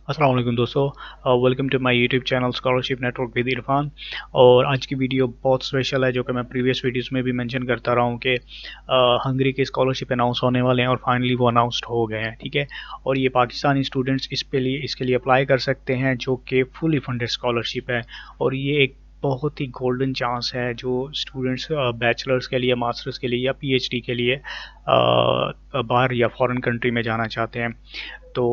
अस्सलाम वालेकुम दोस्तों, welcome to my YouTube channel scholarship network with Irfan. और आज की वीडियो बहुत स्पेशल है, जो कि मैं प्रीवियस वीडियोस में भी मेंशन करता रहा हूँ कि हंगरी के स्कॉलरशिप अनाउंस होने वाले हैं और फाइनली वो अनाउंस्ड हो गए हैं। ठीक है, और ये पाकिस्तानी स्टूडेंट्स इसके लिए अप्लाई कर सकते हैं, जो कि फुली फंडेड स्कॉलरशिप है। और ये एक बहुत ही गोल्डन चांस है जो स्टूडेंट्स बैचलर्स के लिए, मास्टर्स के लिए या पीएचडी के लिए बाहर या फॉरेन कंट्री में जाना चाहते हैं। तो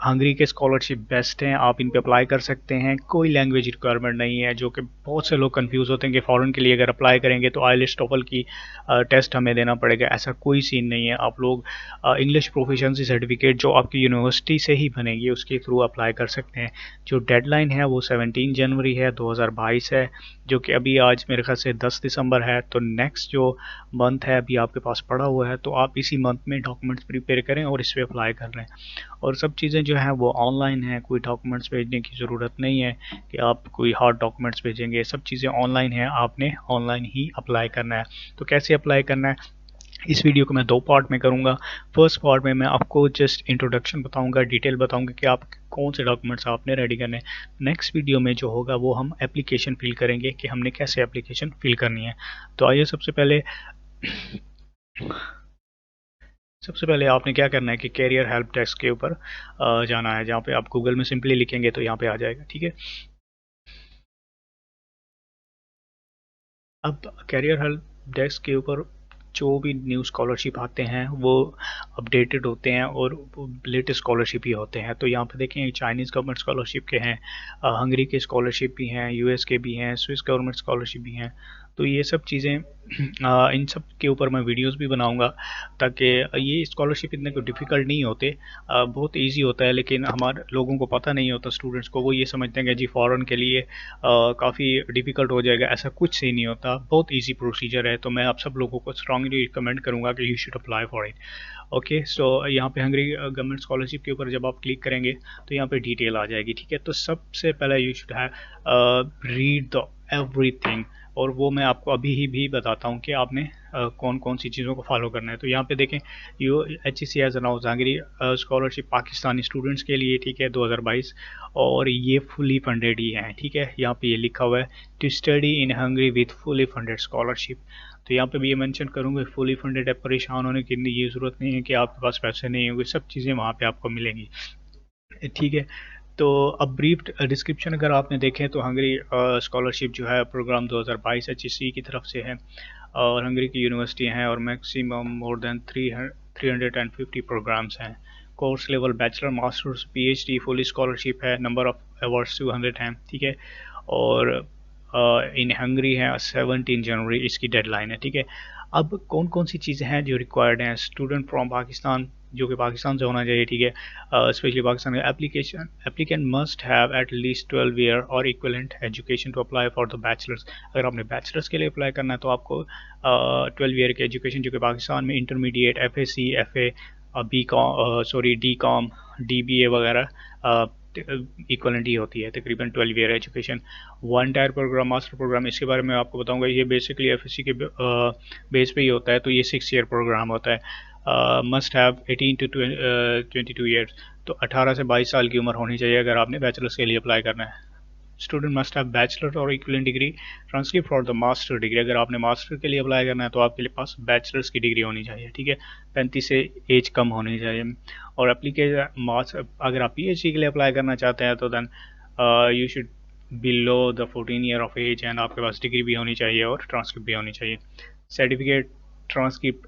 हंगरी के स्कॉलरशिप बेस्ट हैं, आप इन पे अप्लाई कर सकते हैं। कोई लैंग्वेज रिक्वायरमेंट नहीं है, जो कि बहुत से लोग कंफ्यूज होते हैं कि फ़ॉरेन के लिए अगर अप्लाई करेंगे तो आईएलटीएस टोफल की टेस्ट हमें देना पड़ेगा। ऐसा कोई सीन नहीं है। आप लोग इंग्लिश प्रोफिशिएंसी सर्टिफिकेट जो आपकी यूनिवर्सिटी से ही बनेगी उसके थ्रू अप्लाई कर सकते हैं। जो डेडलाइन है वो 17 जनवरी है 2022 है, जो कि अभी आज मेरे ख्याल से 10 दिसंबर है। तो नेक्स्ट जो मंथ है अभी आपके पास पड़ा हुआ है, तो आप इसी मंथ में डॉक्यूमेंट्स प्रिपेयर करें और इस पर अप्लाई कर लें। और सब चीज़ें जो हैं वो ऑनलाइन हैं, कोई डॉक्यूमेंट्स भेजने की ज़रूरत नहीं है कि आप कोई हार्ड डॉक्यूमेंट्स भेजेंगे। सब चीज़ें ऑनलाइन हैं, आपने ऑनलाइन ही अप्लाई करना है। तो कैसे अप्लाई करना है, इस वीडियो को मैं दो पार्ट में करूंगा। फर्स्ट पार्ट में मैं आपको जस्ट इंट्रोडक्शन बताऊंगा, डिटेल बताऊंगा कि आप कौन से डॉक्यूमेंट्स आपने रेडी करने हैं। नेक्स्ट वीडियो में जो होगा वो हम एप्लीकेशन फिल करेंगे कि हमने कैसे एप्लीकेशन फिल करनी है। तो आइए सबसे पहले आपने क्या करना है कि कैरियर हेल्प डेस्क के ऊपर जाना है, जहाँ पे आप गूगल में सिंपली लिखेंगे तो यहाँ पे आ जाएगा। ठीक है, अब कैरियर हेल्प डेस्क के ऊपर जो भी न्यू स्कॉलरशिप आते हैं वो अपडेटेड होते हैं और लेटेस्ट स्कॉलरशिप ही होते हैं। तो यहाँ पे देखें, चाइनीज़ गवर्नमेंट स्कॉलरशिप के हैं, हंगरी के स्कॉलरशिप भी हैं, यूएस के भी हैं, स्विस गवर्नमेंट स्कॉलरशिप भी हैं। तो ये सब चीज़ें इन सब के ऊपर मैं वीडियोस भी बनाऊंगा, ताकि ये स्कॉलरशिप इतने को डिफ़िकल्ट नहीं होते, बहुत इजी होता है। लेकिन हमारे लोगों को पता नहीं होता, स्टूडेंट्स को, वो ये समझते हैं कि जी फ़ॉरेन के लिए काफ़ी डिफ़िकल्ट हो जाएगा। ऐसा कुछ ही नहीं होता, बहुत इजी प्रोसीजर है। तो मैं आप सब लोगों को स्ट्रांगली रिकमेंड करूँगा कि you should apply for it. Okay, so यहाँ पे हंगरी गवर्नमेंट स्कॉलरशिप के ऊपर जब आप क्लिक करेंगे तो यहाँ पे डिटेल आ जाएगी। ठीक है, तो सबसे पहले you should have read the everything, और वो मैं आपको अभी ही भी बताता हूँ कि आपने कौन कौन सी चीज़ों को फॉलो करना है। तो यहाँ पे देखें, U H E C as announce Hungary scholarship Pakistani students के लिए। ठीक है, 2022, और ये फुली फंडेड ही है। ठीक है, यहाँ पे ये लिखा हुआ है to study in Hungary with fully funded scholarship. तो यहाँ पे भी ये मेंशन करूँगा, फुली फंडेड है, परेशान होने की ये ज़रूरत नहीं है कि आपके पास पैसे नहीं होंगे, सब चीज़ें वहाँ पे आपको मिलेंगी। ठीक है, तो अब ब्रीफ डिस्क्रिप्शन अगर आपने देखें तो हंगरी स्कॉलरशिप जो है प्रोग्राम 2022 एचईसी की तरफ से है, और हंगरी की यूनिवर्सिटी हैं, और मैक्सिमम मोर देन 350 प्रोग्राम्स हैं। Course level bachelor, masters, PhD, full scholarship है। नंबर ऑफ अवार्ड्स 200 हैं। ठीक है, और इन हंगरी है 17 जनवरी इसकी डेडलाइन है। ठीक है, अब कौन कौन सी चीज़ें हैं जो रिक्वायर्ड हैं स्टूडेंट फ्रॉम पाकिस्तान, जो कि पाकिस्तान से होना चाहिए। ठीक है, स्पेशली पाकिस्तान का applicant must have at least 12 year और equivalent education to apply for the bachelors. अगर आपने बैचलर्स के लिए अप्लाई करना है तो आपको 12 ईयर की एजुकेशन, जो कि पाकिस्तान में intermediate, F S C, F A, B com, sorry D com, D B A वगैरह इक्वलेंट ही होती है, तकरीबन 12 year education. One tier program, master program, इसके बारे में आपको बताऊंगा। ये बेसिकली एफ एस सी के बेस पे ही होता है, तो ये 6 ईयर प्रोग्राम होता है। मस्ट हैव 18 टू 22 ईयर्स, तो 18 से 22 साल की उम्र होनी चाहिए अगर आपने बैचलर्स के लिए अप्लाई करना है। स्टूडेंट मस्ट हैव बैचलर और equivalent degree transcript for the master degree. अगर आपने मास्टर के लिए अप्लाई करना है तो आपके पास बैचलर्स की डिग्री होनी चाहिए। ठीक है, 35 से एज कम होनी चाहिए। और एप्लीकेशन, अगर आप पीएचडी के लिए अप्लाई करना चाहते हैं तो then you should below the 14 year of age, and आपके पास डिग्री भी होनी चाहिए और ट्रांसक्रिप्ट भी होनी चाहिए। Certificate, transcript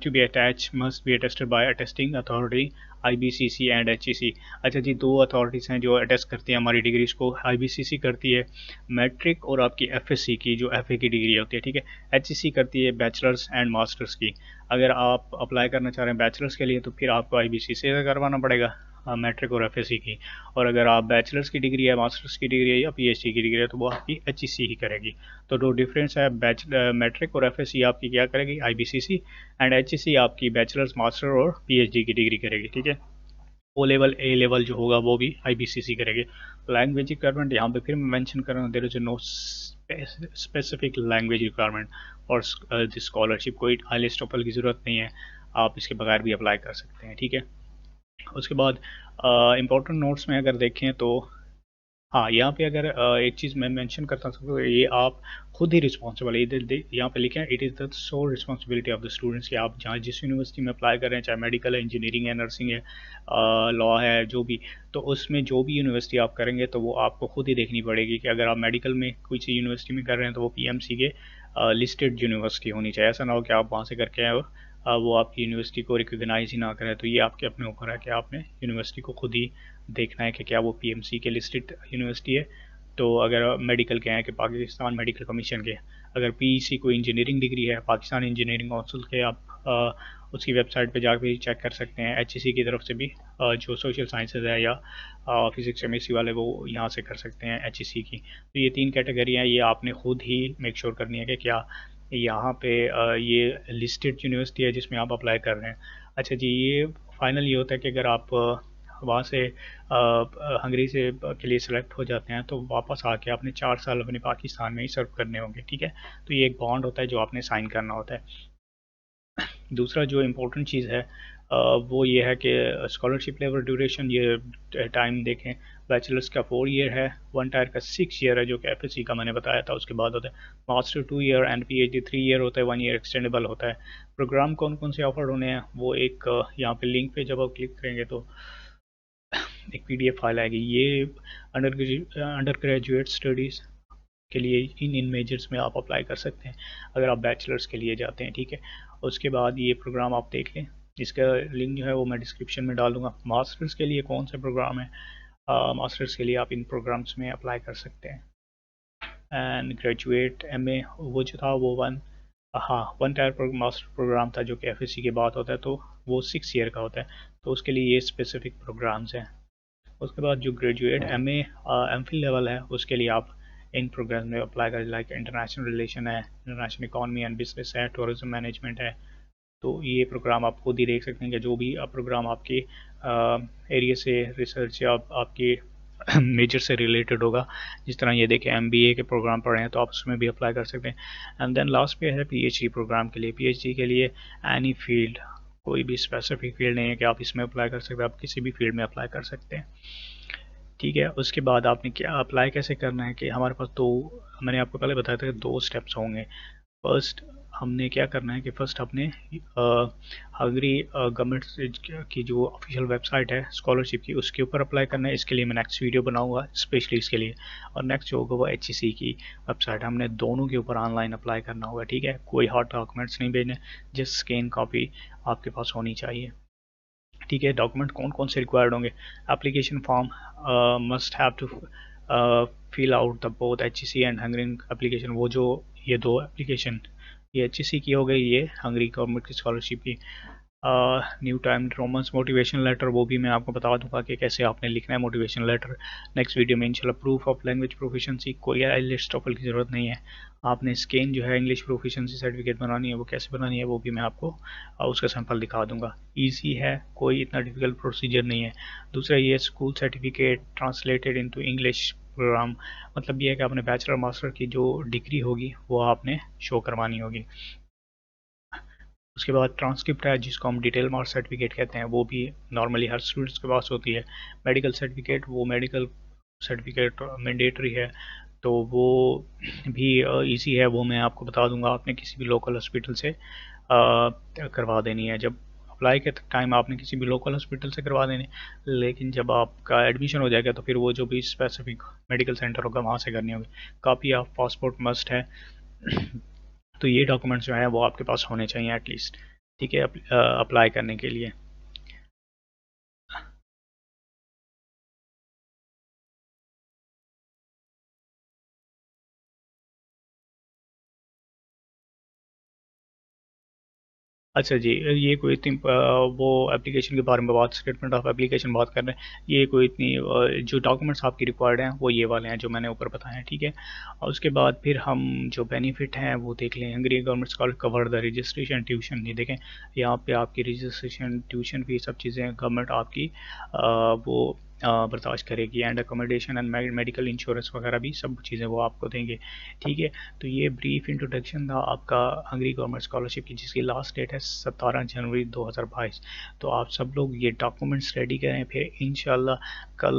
to be attached must be attested by attesting authority IBCC and HEC। अच्छा जी, दो अथॉरिटीज़ हैं जो अटेस्ट करती हैं हमारी डिग्रीज को। IBCC करती है मैट्रिक और आपकी FSC की, जो FA की डिग्री होती है। ठीक है, HEC करती है बैचलर्स एंड मास्टर्स की। अगर आप अप्लाई करना चाह रहे हैं बैचलर्स के लिए तो फिर आपको IBCC से करवाना पड़ेगा, मैट्रिक और FSC की। और अगर आप बैचलर्स की डिग्री है, मास्टर्स की डिग्री है या PhD की डिग्री है तो वो आपकी HEC ही करेगी। तो जो डिफरेंस है, मैट्रिक और FSC आपकी क्या करेगी, IBCC, एंड HEC आपकी बैचलर्स, मास्टर और PhD की डिग्री करेगी। ठीक है, ओ लेवल, ए लेवल जो होगा वो भी IBCC करेगी। लैंग्वेज रिक्वायरमेंट यहाँ पे फिर मैं मेंशन कर रहा हूँ, there is no specific language requirement और दिस स्कॉलरशिप। कोई आईएलटीएस टोफल की ज़रूरत नहीं है, आप इसके बगैर भी अप्लाई कर सकते हैं। ठीक है, उसके बाद इम्पोर्टेंट नोट्स में अगर देखें तो हाँ, यहाँ पे अगर एक चीज़ मैं मेंशन करता हूँ तो ये आप खुद ही रिस्पॉन्सिबल है। इधर यहाँ पे लिखे हैं it is the sole responsibility of the students कि आप जहाँ जिस यूनिवर्सिटी में अप्लाई कर रहे हैं, चाहे मेडिकल है, इंजीनियरिंग है, नर्सिंग है, लॉ है, जो भी, तो उसमें जो भी यूनिवर्सिटी आप करेंगे तो वो आपको खुद ही देखनी पड़ेगी कि अगर आप मेडिकल में किसी यूनिवर्सिटी में कर रहे हैं तो वो पीएमसी के लिस्टेड यूनिवर्सिटी होनी चाहिए। ऐसा ना हो कि आप वहाँ से करके आए हो, वो आपकी यूनिवर्सिटी को रिकॉग्नाइज ही ना करे। तो ये आपके अपने ऊपर है कि आपने यूनिवर्सिटी को खुद ही देखना है कि क्या वो पीएमसी के लिस्टेड यूनिवर्सिटी है। तो अगर मेडिकल के हैं कि पाकिस्तान मेडिकल कमीशन के, अगर पीईसी कोई इंजीनियरिंग डिग्री है पाकिस्तान इंजीनियरिंग काउंसिल के, आप उसकी वेबसाइट पे जाकर भी चेक कर सकते हैं। एचईसी की तरफ से भी जो सोशल साइंसेज है या फिजिक्स केमिस्ट्री वाले वो यहाँ से कर सकते हैं एचईसी की। तो ये 3 कैटेगरी हैं, ये आपने खुद ही मेक श्योर करनी है कि क्या यहाँ पे ये लिस्टेड यूनिवर्सिटी है जिसमें आप अप्लाई कर रहे हैं। अच्छा जी, ये फाइनल ये होता है कि अगर आप वहाँ से हंगरी से के लिए सिलेक्ट हो जाते हैं तो वापस आके आपने 4 साल अपने पाकिस्तान में ही सर्व करने होंगे, ठीक है। तो ये एक बॉन्ड होता है जो आपने साइन करना होता है। दूसरा जो इम्पोर्टेंट चीज़ है वो ये है कि स्कॉलरशिप लेवल ड्यूरेशन, ये टाइम देखें, बैचलर्स का 4 ईयर है, वन टायर का 6 ईयर है जो कि एफएससी का मैंने बताया था। उसके बाद होता है master 2 year and PhD 3 year होता है, 1 ईयर एक्सटेंडेबल होता है। प्रोग्राम कौन कौन से ऑफर होने हैं वो एक यहाँ पे लिंक पे जब आप क्लिक करेंगे तो एक पीडीएफ फाइल आएगी। ये अंडर ग्रेजुएट स्टडीज़ के लिए इन मेजर्स में आप अप्लाई कर सकते हैं अगर आप बैचलर्स के लिए जाते हैं, ठीक है। उसके बाद ये प्रोग्राम आप देख लें, इसका लिंक जो है वो मैं डिस्क्रिप्शन में डाल दूंगा। मास्टर्स के लिए कौन सा प्रोग्राम है, मास्टर्स के लिए आप इन प्रोग्राम्स में अप्लाई कर सकते हैं। एंड ग्रेजुएट एमए वो जो था वो वन टायर मास्टर प्रोग्राम था जो कि एफएससी के बाद होता है, तो वो 6 ईयर का होता है, तो उसके लिए ये स्पेसिफिक प्रोग्राम्स हैं। उसके बाद जो ग्रेजुएट एमए एमफिल लेवल है उसके लिए आप इन प्रोग्राम में अप्लाई करें, लाइक इंटरनेशनल रिलेशन है, इंटरनेशनल इकॉनमी एंड बिजनेस है, टूरिज्म मैनेजमेंट है। तो ये प्रोग्राम आप खुद ही देख सकते हैं कि जो भी प्रोग्राम आपके एरिया से रिसर्च या आपके मेजर से रिलेटेड होगा। जिस तरह ये देखें एमबीए के प्रोग्राम पढ़े हैं तो आप उसमें भी अप्लाई कर सकते हैं। एंड देन लास्ट पे है पीएचडी प्रोग्राम के लिए। पीएचडी के लिए एनी फील्ड, कोई भी स्पेसिफिक फील्ड नहीं है कि आप इसमें अप्लाई कर सकते हैं, आप किसी भी फील्ड में अप्लाई कर सकते हैं, ठीक है। उसके बाद आपने क्या अप्लाई कैसे करना है कि हमारे पास मैंने आपको पहले बताया था कि 2 स्टेप्स होंगे। फर्स्ट हमने क्या करना है कि फर्स्ट अपने हंगरी गवर्नमेंट की जो ऑफिशियल वेबसाइट है स्कॉलरशिप की उसके ऊपर अप्लाई करना है। इसके लिए मैं नेक्स्ट वीडियो बनाऊंगा स्पेशली इसके लिए। और नेक्स्ट जो होगा वो एचईसी की वेबसाइट, हमने दोनों के ऊपर ऑनलाइन अप्लाई करना होगा, ठीक है। कोई हार्ड डॉक्यूमेंट्स नहीं भेजने, जस्ट स्कैन कॉपी आपके पास होनी चाहिए, ठीक है। डॉक्यूमेंट कौन कौन से रिक्वायर्ड होंगे, application form must have to fill out the both HEC and Hungarian application. वो जो ये 2 एप्लीकेशन, ये एचईसी की हो गई, ये हंगरी गवर्नमेंट की स्कॉलरशिप की। New time romans motivation letter, वो भी मैं आपको बता दूंगा कि कैसे आपने लिखना है मोटिवेशन लेटर नेक्स्ट वीडियो में इंशाल्लाह। प्रूफ ऑफ लैंग्वेज प्रोफिशिएंसी, कोई आईएलटीएस टोफल की ज़रूरत नहीं है। आपने स्कैन जो है इंग्लिश प्रोफिशिएंसी सर्टिफिकेट बनानी है, वो कैसे बनानी है वो भी मैं आपको उसका सैंपल दिखा दूंगा। ईजी है, कोई इतना डिफिकल्ट प्रोसीजर नहीं है। दूसरा ये school certificate translated into English program, मतलब ये है कि आपने बैचलर मास्टर की जो डिग्री होगी वो आपने शो करवानी होगी। उसके बाद ट्रांसक्रिप्ट है जिसको हम डिटेल मार्क्स सर्टिफिकेट कहते हैं, वो भी नॉर्मली हर स्टूडेंट्स के पास होती है। मेडिकल सर्टिफिकेट, वो मेडिकल सर्टिफिकेट मैंडेटरी है, तो वो भी इजी है, वो मैं आपको बता दूंगा। आपने किसी भी लोकल हॉस्पिटल से करवा देनी है। जब अप्लाई के टाइम आपने किसी भी लोकल हॉस्पिटल से करवा देनी, लेकिन जब आपका एडमिशन हो जाएगा तो फिर वो जो भी स्पेसिफिक मेडिकल सेंटर होगा वहाँ से करनी होगी। कॉपी ऑफ पासपोर्ट मस्ट है। तो ये डॉक्यूमेंट्स जो हैं वो आपके पास होने चाहिए एटलीस्ट, ठीक है, अप्लाई करने के लिए। अच्छा जी, ये कोई इतनी वो एप्लीकेशन के बारे में बात, स्टेटमेंट ऑफ एप्लीकेशन बात कर रहे हैं, ये कोई इतनी जो डॉक्यूमेंट्स आपकी रिक्वायर्ड हैं वो ये वाले हैं जो मैंने ऊपर बताए हैं, ठीक है। और उसके बाद फिर हम जो बेनिफिट हैं वो देख लें। Hungary government scholar cover the registration tuition, ये देखें यहाँ पे आपकी रजिस्ट्रेशन ट्यूशन फीस सब चीज़ें गवर्नमेंट आपकी वो बर्दाश्त करेगी, and accommodation and medical insurance वगैरह भी सब चीज़ें वो आपको देंगे। ठीक है, तो ये ब्रीफ इंट्रोडक्शन था आपका हंगरी गवर्नमेंट स्कॉलरशिप की, जिसकी लास्ट डेट है 17 जनवरी 2022। तो आप सब लोग ये डॉक्यूमेंट्स रेडी करें, फिर इंशाल्लाह कल